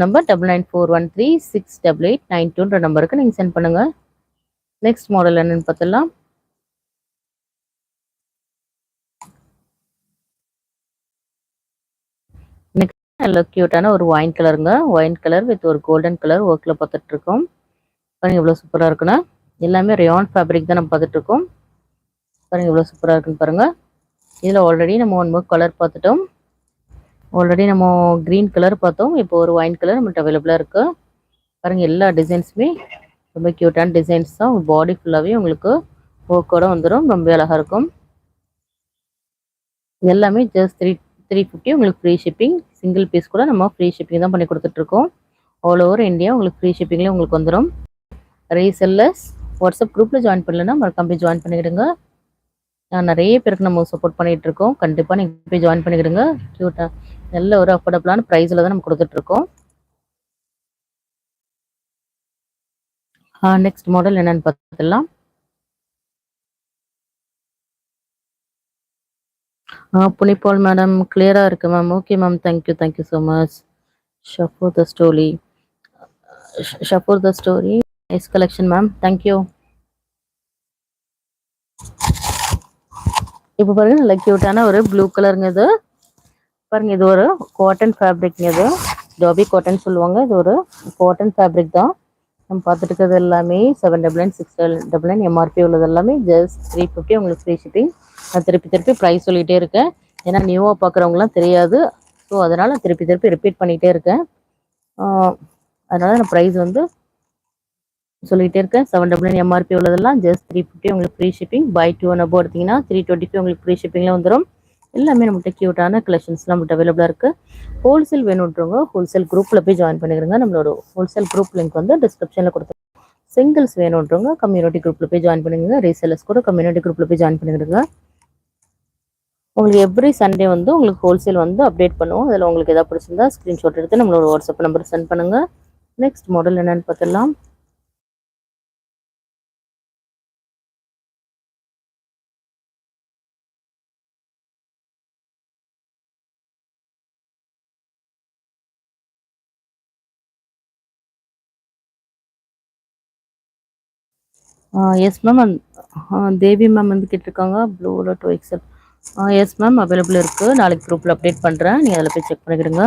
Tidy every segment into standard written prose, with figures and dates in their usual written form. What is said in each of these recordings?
Number 9941368892 நம்பருக்கு நீங்கள் send பண்ணுங்கள். நெக்ஸ்ட் மாடல் என்னன்னு பார்த்துடலாம். நெக்ஸ்ட் நல்ல க்யூட்டான ஒரு ஒயின் கலருங்க. ஒயின் கலர் வித் ஒரு கோல்டன் கலர் ஒர்க்கில் பார்த்துட்ருக்கோம். பாருங்கள் எவ்வளோ சூப்பராக இருக்குன்னா, எல்லாமே ரயான் ஃபேப்ரிக் தான் நம்ம பார்த்துட்ருக்கோம். பாருங்கள் எவ்வளோ சூப்பராக இருக்குன்னு பாருங்கள். இதில் ஆல்ரெடி நம்ம ஒன் மோர் கலர் பார்த்துட்டோம். ஆல்ரெடி நம்ம க்ரீன் கலர் பார்த்தோம். இப்போ ஒரு ஒயின் கலர் நம்மகிட்ட அவைலபிளாக இருக்குது. பாருங்கள் எல்லா டிசைன்ஸுமே ரொம்ப க்யூட்டான டிசைன்ஸ் தான். பாடி ஃபுல்லாகவே உங்களுக்கு ஒர்க்கோட வந்துடும். ரொம்ப அழகாக இருக்கும். எல்லாமே ஜஸ்ட் 350 உங்களுக்கு ஃப்ரீ ஷிப்பிங். சிங்கிள் பீஸ் கூட நம்ம ஃப்ரீ ஷிப்பிங் தான் பண்ணி கொடுத்துட்ருக்கோம். ஆல் ஓவர் இந்தியா உங்களுக்கு ஃப்ரீ ஷிப்பிங்லேயே உங்களுக்கு வந்துடும். ரீசெல்லர்ஸ் வாட்ஸ்அப் குரூப்பில் ஜாயின் பண்ணலன்னா மறக்காம போய் ஜாயின் பண்ணிக்கிடுங்க. நிறைய பேருக்கு நம்ம சப்போர்ட் பண்ணிகிட்டு இருக்கோம். கண்டிப்பாக நீங்கள் போய் ஜாயின் பண்ணிக்கிடுங்க. க்யூட்டாக நல்ல ஒரு அஃபோர்டபுளான ப்ரைஸில் தான் நம்ம கொடுத்துட்ருக்கோம். நெக்ஸ்ட் மாடல் என்னென்னு பார்த்துடலாம். புனிபால் மேடம் கிளியராக இருக்குது ma'am. Okay ma'am, thank you so much. ஷஃபூர் the story nice collection ma'am, thank you. இப்போ பாருங்க நல்ல க்யூட்டான ஒரு ப்ளூ கலருங்க. இது பாருங்க, இது ஒரு காட்டன் ஃபேப்ரிக்ங்க. இது டாபி காட்டன் சொல்லுவாங்க. இது ஒரு காட்டன் ஃபேப்ரிக் தான். நம்ம பார்த்துட்டு இருக்கிறது எல்லாமே 799 699 எம்ஆர்பி உள்ளது எல்லாமே ஜஸ்ட் 350 உங்களுக்கு ஃப்ரீ ஷிப்பிங். நான் திருப்பி ப்ரைஸ் சொல்லிகிட்டே இருக்கேன். ஏன்னா நியூவாக பார்க்குறவங்களாம் தெரியாது. ஸோ அதனால் திருப்பி ரிப்பீட் பண்ணிகிட்டே இருக்கேன். அதனால் நான் ப்ரைஸ் வந்து சொல்லிகிட்டே இருக்கேன். 799 எம்ஆர்பி உள்ளதெல்லாம் ஜஸ்ட் 350 உங்களுக்கு free shipping. Buy 2 one above எடுத்திங்கன்னா 325 உங்களுக்கு ஃப்ரீ ஷிப்பிங்கில் வந்துடும். எல்லாமே நம்மகிட்ட க்யூட்டான கலெக்ஷன்ஸ்லாம் நம்மகிட்ட அவைலபிளாக இருக்குது. ஹோல்சேல் வேணுன்றவங்க ஹோல்சேல் குரூப்பில் போய் ஜாயின் பண்ணிக்கிறங்க. நம்மளோட ஹோல்சேல் குரூப் லிங்க் வந்து டிஸ்கிரிப்ஷனில் கொடுத்து. சிங்கிள்ஸ் வேணுன்றவங்க கம்யூனிட்டி குரூப்பில் போய் ஜாயின் பண்ணிடுங்க. ரீசெல்லர்ஸ் கூட கம்யூனிட்டி குரூப்பில் போய் ஜாயின் பண்ணிடுங்க. உங்களுக்கு எவ்ரி சண்டே வந்து உங்களுக்கு ஹோல்சேல் வந்து அப்டேட் பண்ணுவோம். அதில் உங்களுக்கு எதாவது பிடிச்சிருந்தா ஸ்க்ரீன்ஷாட் எடுத்து நம்மளோட வாட்ஸ்அப் நம்பர் சென்ட் பண்ணுங்கள். நெக்ஸ்ட் மாடல் என்னென்னு பார்த்துடலாம். எஸ் மேம், தேவி மேம் வந்து கேட்டிருக்காங்க ப்ளூவில் 2XL. எஸ் மேம், அவைலபிள் இருக்குது. நாளைக்கு குரூப்பில் அப்டேட் பண்ணுறேன். நீங்கள் அதில் போய் செக் பண்ணிக்கிடுங்க.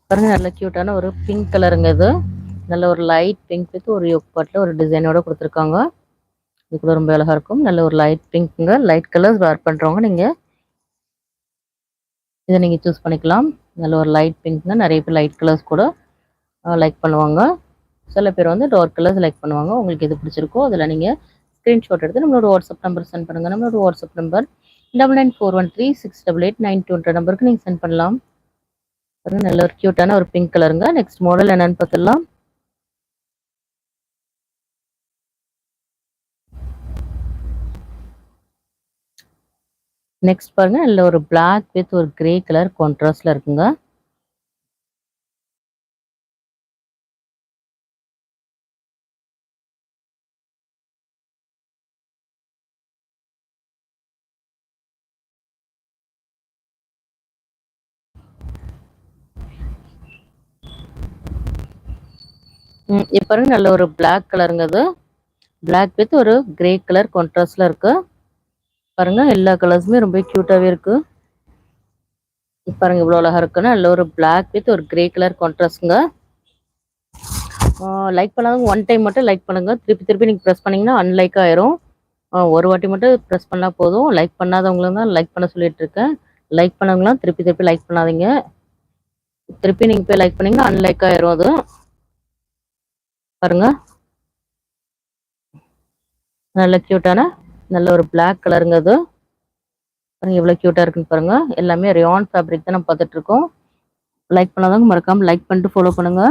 பாருங்கள் நல்ல க்யூட்டான ஒரு பிங்க் கலருங்க. இது நல்ல ஒரு லைட் பிங்க் வித் ஒரு யோக் பாட்டில் ஒரு டிசைனோட கொடுத்துருக்காங்க. இது கூட ரொம்ப அழகாக இருக்கும். நல்ல ஒரு லைட் பிங்க்குங்க. லைட் கலர்ஸ் வேர் பண்ணுறவங்க நீங்கள் இதை நீங்கள் சூஸ் பண்ணிக்கலாம். நல்ல ஒரு லைட் பிங்க்குங்க. நிறைய பேர் லைட் கலர்ஸ் கூட லைக் பண்ணுவாங்க. சில பேர் வந்து டார்க் கலர்ஸ் லைக் பண்ணுவாங்க. உங்களுக்கு எது பிடிச்சிருக்கோ அதில் நீங்கள் ஸ்க்ரீன்ஷாட் எடுத்து நம்மளோட வாட்ஸ்அப் நம்பர் சென்ட் பண்ணுங்கள். நம்மளோட வாட்ஸ்அப் நம்பர் 9941368892 நம்பருக்கு நீங்கள் சென்ட் பண்ணலாம். நல்ல ஒரு க்யூட்டான ஒரு பிங்க் கலருங்க. நெக்ஸ்ட் மாடல் என்னன்னு பார்த்துடலாம். நெக்ஸ்ட் பாருங்க, நல்ல ஒரு பிளாக் வித் ஒரு கிரே கலர் கான்ட்ராஸ்ட்ல இருக்குங்க. இப்போ பாருங்க நல்ல ஒரு பிளாக் கலருங்க. அது பிளாக் வித் ஒரு கிரே கலர் கான்ட்ராஸ்ட்ல இருக்கு. பாருங்க எல்லா கலர்ஸுமே ரொம்ப க்யூட்டாவே இருக்கு. பாருங்க இவ்வளோ அழகா இருக்குன்னா நல்ல ஒரு பிளாக் வித் ஒரு கிரே கலர் கான்ட்ராஸ்ட்ங்க. லைக் பண்ணாதவங்க ஒன் டைம் மட்டும் லைக் பண்ணுங்க. திருப்பி நீங்கள் ப்ரெஸ் பண்ணீங்கன்னா அன்லைக் ஆயிரும். ஒரு வாட்டி மட்டும் ப்ரெஸ் பண்ணால் போதும். லைக் பண்ணாதவங்களும் தான் லைக் பண்ண சொல்லிட்டு இருக்கேன். லைக் பண்ணவங்களாம் திருப்பி லைக் பண்ணாதீங்க. திருப்பி நீங்கள் போய் லைக் பண்ணீங்கன்னா அன்லைக் ஆயிரும். அது பாருங்க நல்ல க்யூட்டான நல்ல ஒரு பிளாக் கலருங்க. அது பாருங்க எவ்வளோ க்யூட்டாக இருக்குன்னு பாருங்க. எல்லாமே ரயான் ஃபேப்ரிக் தான் நம்ம பார்த்துட்டு இருக்கோம். லைக் பண்ணாதவங்க மறக்காம லைக் பண்ணிட்டு ஃபாலோ பண்ணுங்க.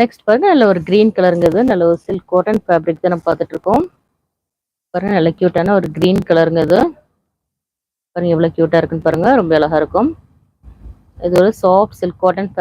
நெக்ஸ்ட் பாருங்க நல்ல ஒரு கிரீன் கலருங்கிறது நல்ல ஒரு சில்க் காட்டன் ஃபேப்ரிக் தான் நம்ம பார்த்துட்டு இருக்கோம். பாருங்க நல்ல க்யூட்டான ஒரு கிரீன் கலருங்கிறது. பாருங்க எவ்வளோ க்யூட்டாக இருக்குன்னு பாருங்க. ரொம்ப அழகா இருக்கும். இது ஒரு சாஃப்ட் சில்க் காட்டன்